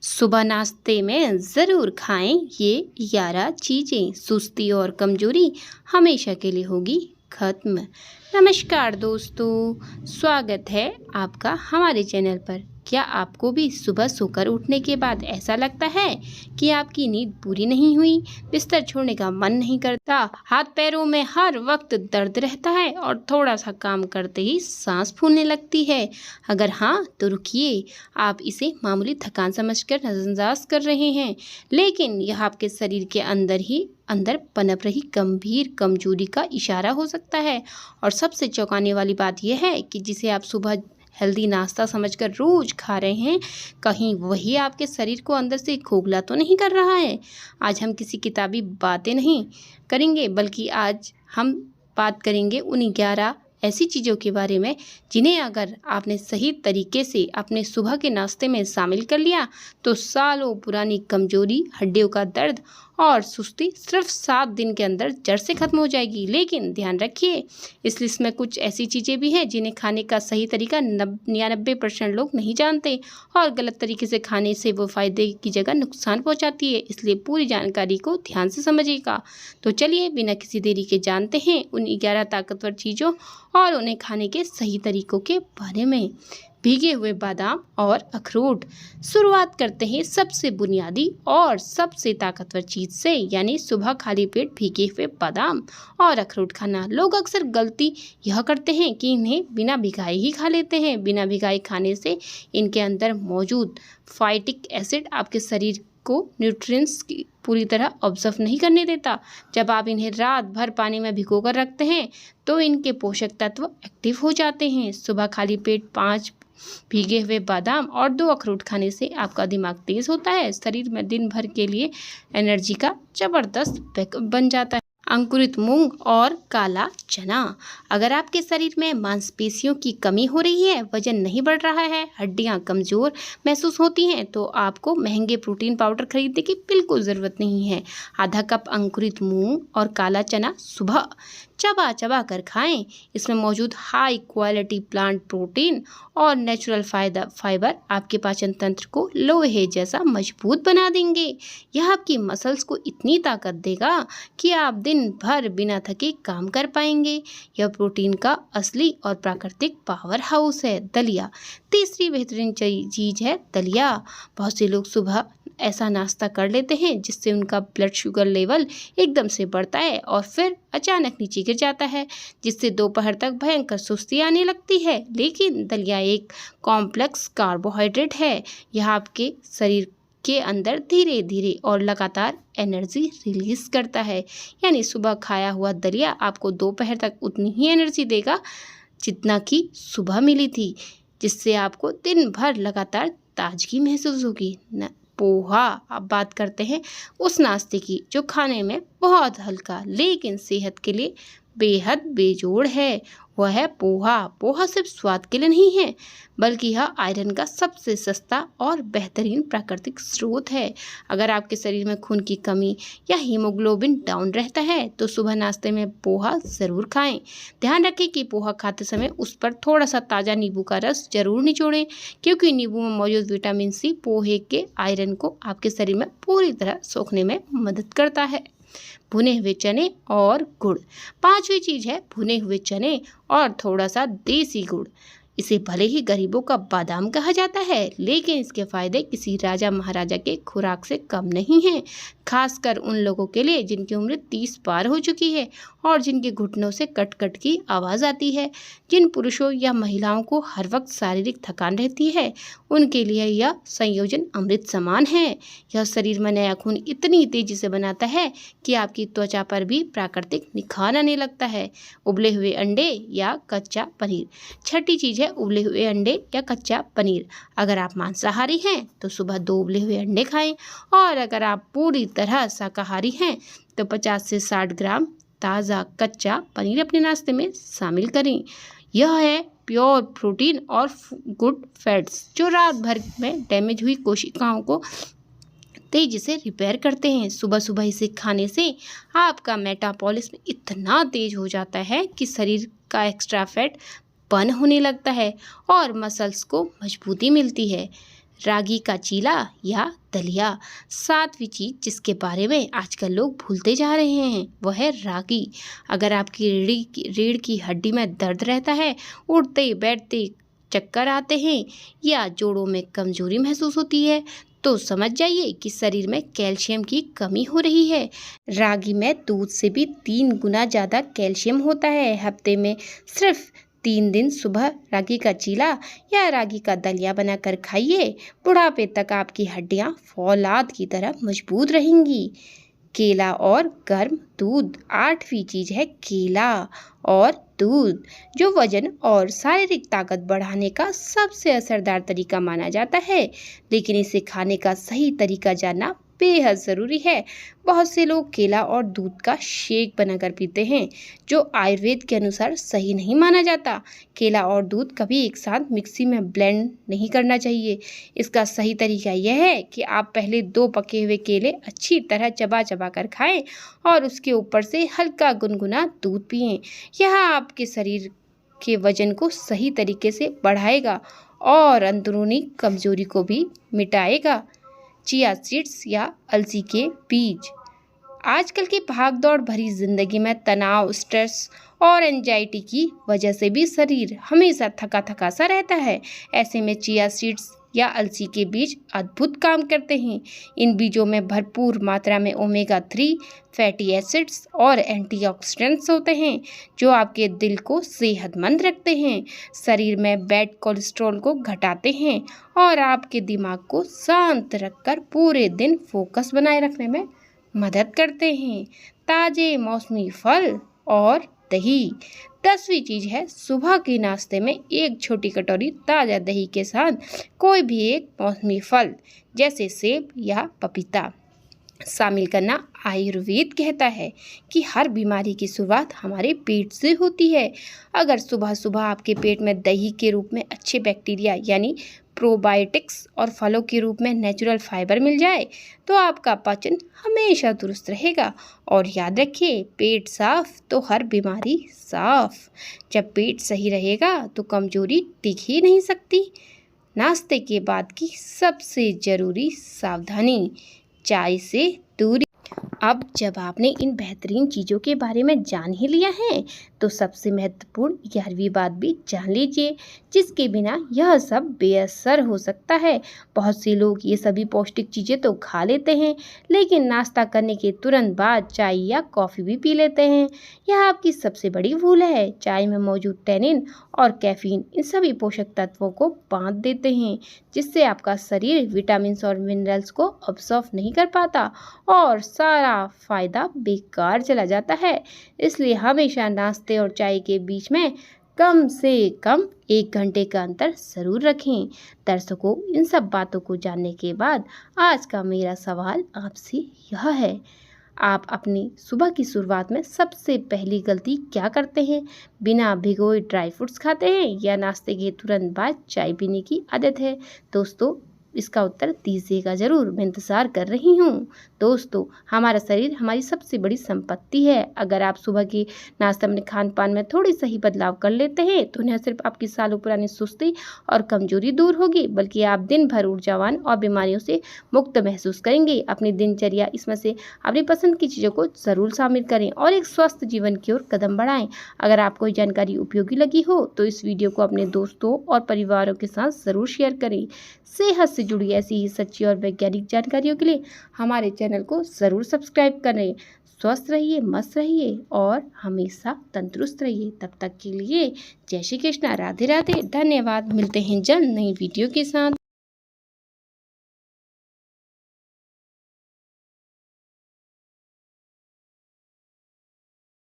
सुबह नाश्ते में ज़रूर खाएं ये 11 चीज़ें, सुस्ती और कमज़ोरी हमेशा के लिए होगी खत्म। नमस्कार दोस्तों, स्वागत है आपका हमारे चैनल पर। क्या आपको भी सुबह सोकर उठने के बाद ऐसा लगता है कि आपकी नींद पूरी नहीं हुई, बिस्तर छोड़ने का मन नहीं करता, हाथ पैरों में हर वक्त दर्द रहता है और थोड़ा सा काम करते ही सांस फूलने लगती है? अगर हाँ तो रुकिए, आप इसे मामूली थकान समझकर नज़रअंदाज कर रहे हैं, लेकिन यह आपके शरीर के अंदर पनप रही गंभीर कमजोरी का इशारा हो सकता है। और सबसे चौंकाने वाली बात यह है कि जिसे आप सुबह हेल्दी नाश्ता समझकर रोज खा रहे हैं, कहीं वही आपके शरीर को अंदर से खोखला तो नहीं कर रहा है। आज हम किसी किताबी बातें नहीं करेंगे, बल्कि आज हम बात करेंगे उन 11 ऐसी चीज़ों के बारे में जिन्हें अगर आपने सही तरीके से अपने सुबह के नाश्ते में शामिल कर लिया तो सालों पुरानी कमजोरी, हड्डियों का दर्द और सुस्ती सिर्फ 7 दिन के अंदर जड़ से खत्म हो जाएगी। लेकिन ध्यान रखिए, इस लिस्ट में कुछ ऐसी चीज़ें भी हैं जिन्हें खाने का सही तरीका 99% लोग नहीं जानते और गलत तरीके से खाने से वो फ़ायदे की जगह नुकसान पहुंचाती है। इसलिए पूरी जानकारी को ध्यान से समझिएगा। तो चलिए बिना किसी देरी के जानते हैं उन 11 ताकतवर चीज़ों और उन्हें खाने के सही तरीकों के बारे में। भीगे हुए बादाम और अखरोट। शुरुआत करते हैं सबसे बुनियादी और सबसे ताकतवर चीज़ से, यानी सुबह खाली पेट भीगे हुए बादाम और अखरोट खाना। लोग अक्सर गलती यह करते हैं कि इन्हें बिना भिगाए ही खा लेते हैं। बिना भिगाए खाने से इनके अंदर मौजूद फाइटिक एसिड आपके शरीर को न्यूट्रिएंट्स की पूरी तरह ऑब्जर्व नहीं करने देता। जब आप इन्हें रात भर पानी में भिगोकर रखते हैं तो इनके पोषक तत्व एक्टिव हो जाते हैं। सुबह खाली पेट 5 भीगे हुए बादाम और 2 अखरोट खाने से आपका दिमाग तेज होता है, शरीर में दिन भर के लिए एनर्जी का जबरदस्त बैकअप बन जाता है। अंकुरित मूंग और काला चना। अगर आपके शरीर में मांसपेशियों की कमी हो रही है, वजन नहीं बढ़ रहा है, हड्डियां कमज़ोर महसूस होती हैं, तो आपको महंगे प्रोटीन पाउडर खरीदने की बिल्कुल ज़रूरत नहीं है। आधा कप अंकुरित मूंग और काला चना सुबह चबा चबा कर खाएं। इसमें मौजूद हाई क्वालिटी प्लांट प्रोटीन और नेचुरल फाइबर आपके पाचन तंत्र को लोहे जैसा मजबूत बना देंगे। यह आपकी मसल्स को इतनी ताकत देगा कि आप दिन भर बिना थके काम कर पाएंगे। यह प्रोटीन का असली और प्राकृतिक पावर हाउस है। दलिया। तीसरी बेहतरीन चीज़ है दलिया। बहुत से लोग सुबह ऐसा नाश्ता कर लेते हैं जिससे उनका ब्लड शुगर लेवल एकदम से बढ़ता है और फिर अचानक नीचे गिर जाता है, जिससे दोपहर तक भयंकर सुस्ती आने लगती है। लेकिन दलिया एक कॉम्प्लेक्स कार्बोहाइड्रेट है। यह आपके शरीर के अंदर धीरे धीरे और लगातार एनर्जी रिलीज करता है, यानी सुबह खाया हुआ दलिया आपको दोपहर तक उतनी ही एनर्जी देगा जितना कि सुबह मिली थी, जिससे आपको दिन भर लगातार ताजगी महसूस होगी। पोहा। अब बात करते हैं उस नाश्ते की जो खाने में बहुत हल्का लेकिन सेहत के लिए बेहद बेजोड़ है। वह है पोहा। पोहा सिर्फ स्वाद के लिए नहीं है, बल्कि यह आयरन का सबसे सस्ता और बेहतरीन प्राकृतिक स्रोत है। अगर आपके शरीर में खून की कमी या हीमोग्लोबिन डाउन रहता है तो सुबह नाश्ते में पोहा ज़रूर खाएं। ध्यान रखें कि पोहा खाते समय उस पर थोड़ा सा ताज़ा नींबू का रस जरूर निचोड़ें, क्योंकि नींबू में मौजूद विटामिन सी पोहे के आयरन को आपके शरीर में पूरी तरह सोखने में मदद करता है। भुने हुए चने और गुड़। 5वीं चीज़ है भुने हुए चने और थोड़ा सा देसी गुड़। इसे भले ही गरीबों का बादाम कहा जाता है, लेकिन इसके फायदे किसी राजा महाराजा के खुराक से कम नहीं हैं, खासकर उन लोगों के लिए जिनकी उम्र 30 पार हो चुकी है और जिनके घुटनों से कट कट की आवाज़ आती है। जिन पुरुषों या महिलाओं को हर वक्त शारीरिक थकान रहती है, उनके लिए यह संयोजन अमृत समान है। यह शरीर में नया खून इतनी तेजी से बनाता है कि आपकी त्वचा पर भी प्राकृतिक निखार आने लगता है। उबले हुए अंडे या कच्चा पनीर। 6ठी चीज़ है उबले हुए अंडे या कच्चा पनीर। अगर आप मांसाहारी हैं तो सुबह 2 उबले हुए अंडे खाएं, और अगर आप पूरी तरह शाकाहारी हैं तो 50 से 60 ग्राम ताज़ा कच्चा पनीर अपने नाश्ते में शामिल करें। यह है प्योर प्रोटीन और गुड फैट्स जो रात भर में डैमेज हुई कोशिकाओं को तेजी से रिपेयर करते हैं। सुबह सुबह इसे खाने से आपका मेटाबॉलिज्म इतना तेज हो जाता है कि शरीर का एक्स्ट्रा फैट बर्न होने लगता है और मसल्स को मजबूती मिलती है। रागी का चीला या दलिया। सातवीं चीज़ जिसके बारे में आजकल लोग भूलते जा रहे हैं वह है रागी। अगर आपकी रीढ़ की हड्डी में दर्द रहता है, उठते बैठते चक्कर आते हैं या जोड़ों में कमजोरी महसूस होती है, तो समझ जाइए कि शरीर में कैल्शियम की कमी हो रही है। रागी में दूध से भी 3 गुना ज़्यादा कैल्शियम होता है। हफ्ते में सिर्फ 3 दिन सुबह रागी का चीला या रागी का दलिया बनाकर खाइए। बुढ़ापे तक आपकी हड्डियां फौलाद की तरह मजबूत रहेंगी। केला और गर्म दूध। 8वीं चीज़ है केला और दूध, जो वजन और शारीरिक ताकत बढ़ाने का सबसे असरदार तरीका माना जाता है, लेकिन इसे खाने का सही तरीका जानना बेहद ज़रूरी है। बहुत से लोग केला और दूध का शेक बनाकर पीते हैं, जो आयुर्वेद के अनुसार सही नहीं माना जाता। केला और दूध कभी एक साथ मिक्सी में ब्लेंड नहीं करना चाहिए। इसका सही तरीका यह है कि आप पहले 2 पके हुए केले अच्छी तरह चबा चबा कर खाएं और उसके ऊपर से हल्का गुनगुना दूध पिएं। यह आपके शरीर के वजन को सही तरीके से बढ़ाएगा और अंदरूनी कमजोरी को भी मिटाएगा। चिया सीड्स या अलसी के बीज। आजकल की भागदौड़ भरी जिंदगी में तनाव, स्ट्रेस और एंजाइटी की वजह से भी शरीर हमेशा थका थका सा रहता है। ऐसे में चिया सीड्स या अलसी के बीज अद्भुत काम करते हैं। इन बीजों में भरपूर मात्रा में ओमेगा 3 फैटी एसिड्स और एंटीऑक्सीडेंट्स होते हैं, जो आपके दिल को सेहतमंद रखते हैं, शरीर में बैड कोलेस्ट्रॉल को घटाते हैं और आपके दिमाग को शांत रखकर पूरे दिन फोकस बनाए रखने में मदद करते हैं। ताजे मौसमी फल और दही। 10वीं चीज़ है सुबह के नाश्ते में 1 छोटी कटोरी ताज़ा दही के साथ कोई भी एक मौसमी फल जैसे सेब या पपीता शामिल करना। आयुर्वेद कहता है कि हर बीमारी की शुरुआत हमारे पेट से होती है। अगर सुबह सुबह आपके पेट में दही के रूप में अच्छे बैक्टीरिया यानी प्रोबायोटिक्स और फलों के रूप में नेचुरल फाइबर मिल जाए, तो आपका पाचन हमेशा दुरुस्त रहेगा। और याद रखिए, पेट साफ तो हर बीमारी साफ। जब पेट सही रहेगा तो कमजोरी टिक ही नहीं सकती। नाश्ते के बाद की सबसे ज़रूरी सावधानी, चाय से दूरी। अब जब आपने इन बेहतरीन चीज़ों के बारे में जान ही लिया है, तो सबसे महत्वपूर्ण 11वीं बात भी जान लीजिए, जिसके बिना यह सब बेअसर हो सकता है। बहुत से लोग ये सभी पौष्टिक चीज़ें तो खा लेते हैं, लेकिन नाश्ता करने के तुरंत बाद चाय या कॉफ़ी भी पी लेते हैं। यह आपकी सबसे बड़ी भूल है। चाय में मौजूद टैनिन और कैफीन इन सभी पोषक तत्वों को बांध देते हैं, जिससे आपका शरीर विटामिन और मिनरल्स को अब्सॉर्ब नहीं कर पाता और सारा फ़ायदा बेकार चला जाता है। इसलिए हमेशा नाश्ते और चाय के बीच में कम से कम 1 घंटे का अंतर ज़रूर रखें। दर्शकों, इन सब बातों को जानने के बाद आज का मेरा सवाल आपसे यह है, आप अपनी सुबह की शुरुआत में सबसे पहली गलती क्या करते हैं? बिना भिगोए ड्राई फ्रूट्स खाते हैं या नाश्ते के तुरंत बाद चाय पीने की आदत है? दोस्तों, इसका उत्तर दीजिएगा ज़रूर, मैं इंतज़ार कर रही हूँ। दोस्तों, हमारा शरीर हमारी सबसे बड़ी संपत्ति है। अगर आप सुबह की नाश्ता में खान पान में थोड़ी सही बदलाव कर लेते हैं, तो न सिर्फ आपकी सालों पुरानी सुस्ती और कमजोरी दूर होगी, बल्कि आप दिन भर ऊर्जावान और बीमारियों से मुक्त महसूस करेंगे। अपनी दिनचर्या इसमें से अपनी पसंद की चीज़ों को ज़रूर शामिल करें और एक स्वस्थ जीवन की ओर कदम बढ़ाएं। अगर आपको ये जानकारी उपयोगी लगी हो, तो इस वीडियो को अपने दोस्तों और परिवारों के साथ ज़रूर शेयर करें। सेहत से जुड़ी ऐसी ही सच्ची और वैज्ञानिक जानकारियों के लिए हमारे चैनल को ज़रूर सब्सक्राइब करें। स्वस्थ रहिए, मस्त रहिए और हमेशा तंदुरुस्त रहिए। तब तक के लिए जय श्री कृष्णा, राधे राधे, धन्यवाद। मिलते हैं जल्द नई वीडियो के साथ।